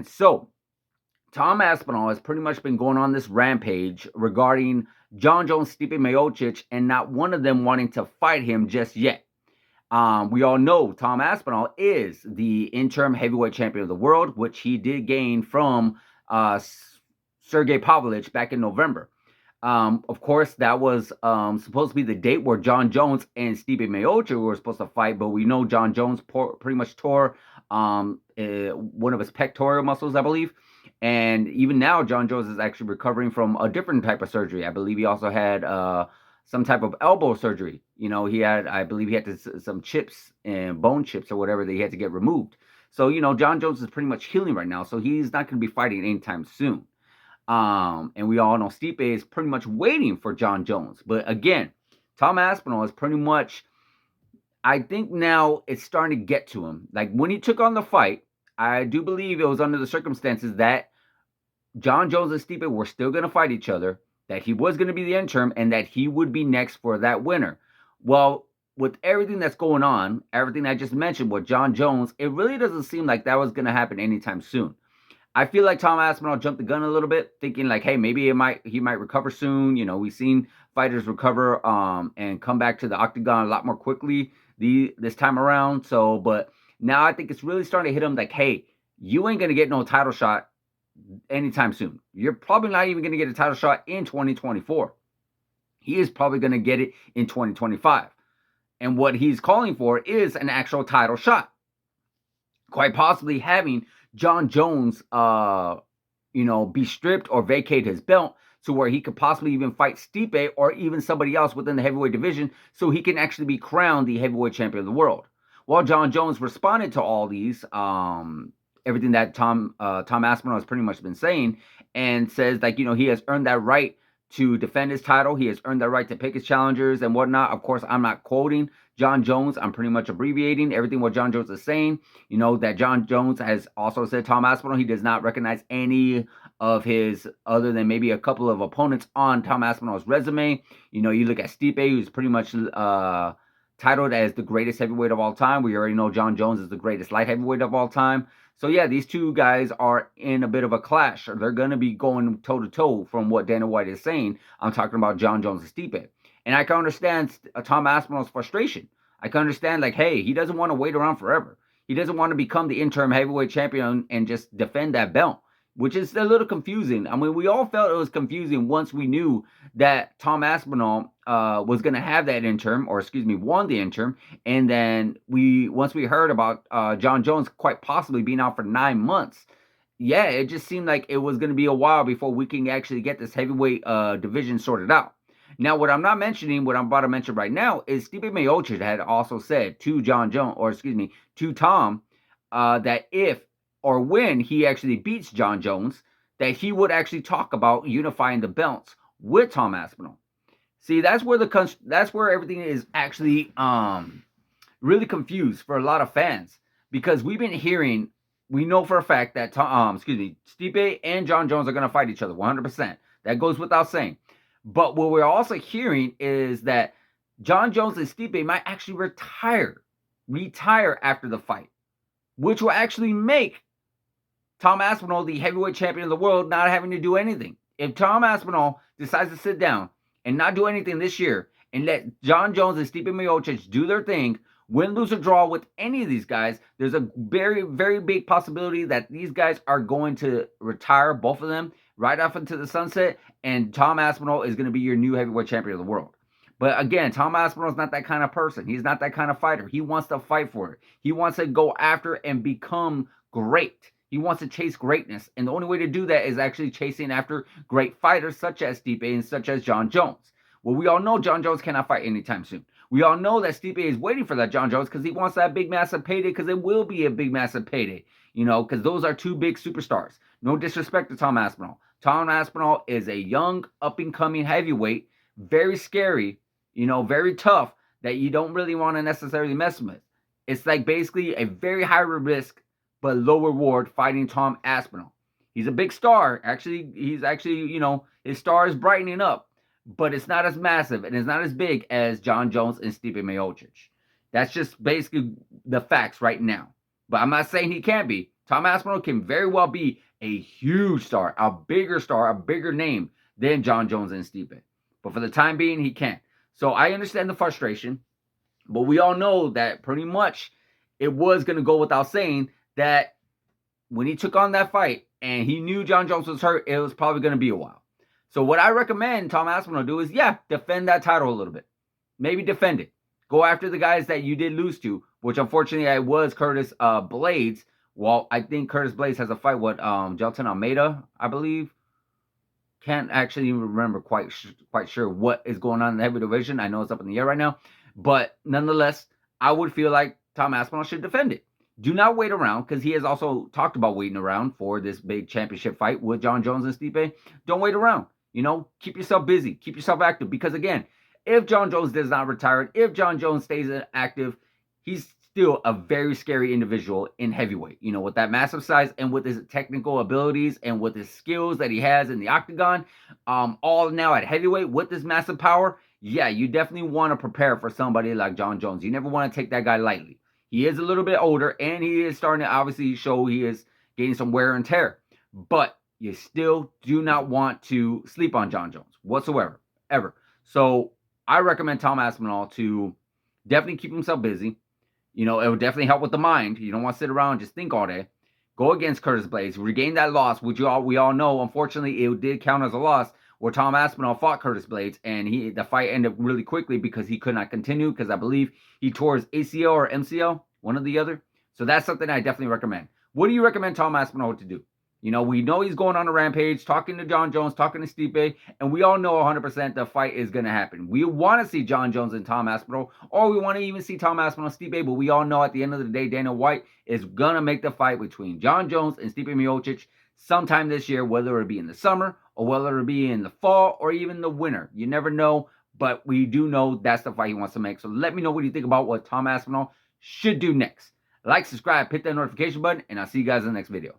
fans. So, Tom Aspinall has pretty much been going on this rampage regarding Jon Jones, Stipe Miocic, and not one of them wanting to fight him just yet. We all know Tom Aspinall is the interim heavyweight champion of the world, which he did gain from Sergey Pavlovich back in November. Of course, that was supposed to be the date where Jon Jones and Stipe Miocic were supposed to fight, but we know Jon Jones pretty much tore one of his pectoral muscles, I believe. And even now, Jon Jones is actually recovering from a different type of surgery. I believe he also had some type of elbow surgery. I believe he had some chips and bone chips or whatever that he had to get removed. So, Jon Jones is pretty much healing right now. So he's not going to be fighting anytime soon. And we all know Stipe is pretty much waiting for Jon Jones. But again, Tom Aspinall is pretty much, I think now it's starting to get to him. Like when he took on the fight, I do believe it was under the circumstances that Jon Jones and Stipe were still going to fight each other, that he was going to be the interim, and that he would be next for that winner. Well, with everything that's going on, everything I just mentioned with Jon Jones, it really doesn't seem like that was going to happen anytime soon. I feel like Tom Aspinall jumped the gun a little bit, thinking like, hey, maybe he might recover soon. We've seen fighters recover and come back to the octagon a lot more quickly this time around. So, but now I think it's really starting to hit him like, hey, you ain't gonna get no title shot anytime soon. You're probably not even gonna get a title shot in 2024. He is probably gonna get it in 2025. And what he's calling for is an actual title shot. Quite possibly having Jon Jones, be stripped or vacate his belt to where he could possibly even fight Stipe or even somebody else within the heavyweight division so he can actually be crowned the heavyweight champion of the world. Well, Jon Jones responded to all these, everything that Tom Aspinall has pretty much been saying, and says like, he has earned that right to defend his title. He has earned the right to pick his challengers and whatnot. Of course, I'm not quoting Jon Jones. I'm pretty much abbreviating everything what Jon Jones is saying. That Jon Jones has also said Tom Aspinall, he does not recognize any of his, other than maybe a couple of opponents on Tom Aspinall's resume. You look at Stipe, who's pretty much titled as the greatest heavyweight of all time. We already know Jon Jones is the greatest light heavyweight of all time. So yeah, these two guys are in a bit of a clash. They're going to be going toe-to-toe from what Dana White is saying. I'm talking about Jon Jones and Stipe. And I can understand Tom Aspinall's frustration. I can understand, like, hey, he doesn't want to wait around forever. He doesn't want to become the interim heavyweight champion and just defend that belt, which is a little confusing. I mean, we all felt it was confusing once we knew that Tom Aspinall was going to have that interim, won the interim. And then once we heard about Jon Jones quite possibly being out for 9 months, yeah, it just seemed like it was going to be a while before we can actually get this heavyweight division sorted out. Now, what I'm not mentioning, what I'm about to mention right now, is Stipe Miocic had also said to to Tom, that if or when he actually beats Jon Jones, that he would actually talk about unifying the belts with Tom Aspinall. See, that's where everything is actually really confused for a lot of fans, because we've been hearing, we know for a fact that Stipe and Jon Jones are going to fight each other 100%. That goes without saying. But what we're also hearing is that Jon Jones and Stipe might actually retire after the fight, which will actually make Tom Aspinall the heavyweight champion of the world, not having to do anything. If Tom Aspinall decides to sit down and not do anything this year and let Jon Jones and Stipe Miocic do their thing, win, lose, or draw with any of these guys, there's a very, very big possibility that these guys are going to retire, both of them, right off into the sunset, and Tom Aspinall is going to be your new heavyweight champion of the world. But again, Tom Aspinall is not that kind of person. He's not that kind of fighter. He wants to fight for it. He wants to go after and become great. He wants to chase greatness. And the only way to do that is actually chasing after great fighters such as Stipe and such as Jon Jones. Well, we all know Jon Jones cannot fight anytime soon. We all know that Stipe is waiting for that Jon Jones because he wants that big, massive payday, because it will be a big, massive payday, because those are two big superstars. No disrespect to Tom Aspinall. Tom Aspinall is a young, up-and-coming heavyweight, very scary, very tough, that you don't really want to necessarily mess with. It's like basically a very high risk but low reward fighting Tom Aspinall. He's a big star. He's actually, his star is brightening up, but it's not as massive and it's not as big as Jon Jones and Stipe Miocic. That's just basically the facts right now. But I'm not saying he can't be. Tom Aspinall can very well be a huge star, a bigger name than Jon Jones and Stipe. But for the time being, he can't. So I understand the frustration, but we all know that pretty much it was going to go without saying that when he took on that fight and he knew Jon Jones was hurt, it was probably going to be a while. So what I recommend Tom Aspinall do is, defend that title a little bit. Maybe defend it. Go after the guys that you did lose to, which unfortunately I was Curtis Blades. Well, I think Curtis Blades has a fight with Jailton Almeida, I believe. Can't actually even remember quite sure what is going on in the heavy division. I know it's up in the air right now. But nonetheless, I would feel like Tom Aspinall should defend it. Do not wait around, because he has also talked about waiting around for this big championship fight with Jon Jones and Stipe. Don't wait around. Keep yourself busy. Keep yourself active. Because again, if Jon Jones does not retire, if Jon Jones stays active, he's still a very scary individual in heavyweight. With that massive size and with his technical abilities and with his skills that he has in the octagon, all now at heavyweight with this massive power, you definitely want to prepare for somebody like Jon Jones. You never want to take that guy lightly. He is a little bit older, and he is starting to obviously show he is getting some wear and tear. But you still do not want to sleep on Jon Jones whatsoever, ever. So I recommend Tom Aspinall to definitely keep himself busy. It would definitely help with the mind. You don't want to sit around and just think all day. Go against Curtis Blades, regain that loss, which we all know, unfortunately, it did count as a loss, where Tom Aspinall fought Curtis Blades, and the fight ended really quickly because he could not continue, because I believe he tore his ACL or MCL, one or the other. So that's something I definitely recommend. What do you recommend Tom Aspinall to do? We know he's going on a rampage, talking to Jon Jones, talking to Stipe, and we all know 100% the fight is going to happen. We want to see Jon Jones and Tom Aspinall, or we want to even see Tom Aspinall and Stipe, but we all know at the end of the day, Dana White is going to make the fight between Jon Jones and Stipe Miocic sometime this year, whether it be in the summer, or whether it be in the fall, or even the winter. You never know, but we do know that's the fight he wants to make. So let me know what you think about what Tom Aspinall should do next. Like, subscribe, hit that notification button, and I'll see you guys in the next video.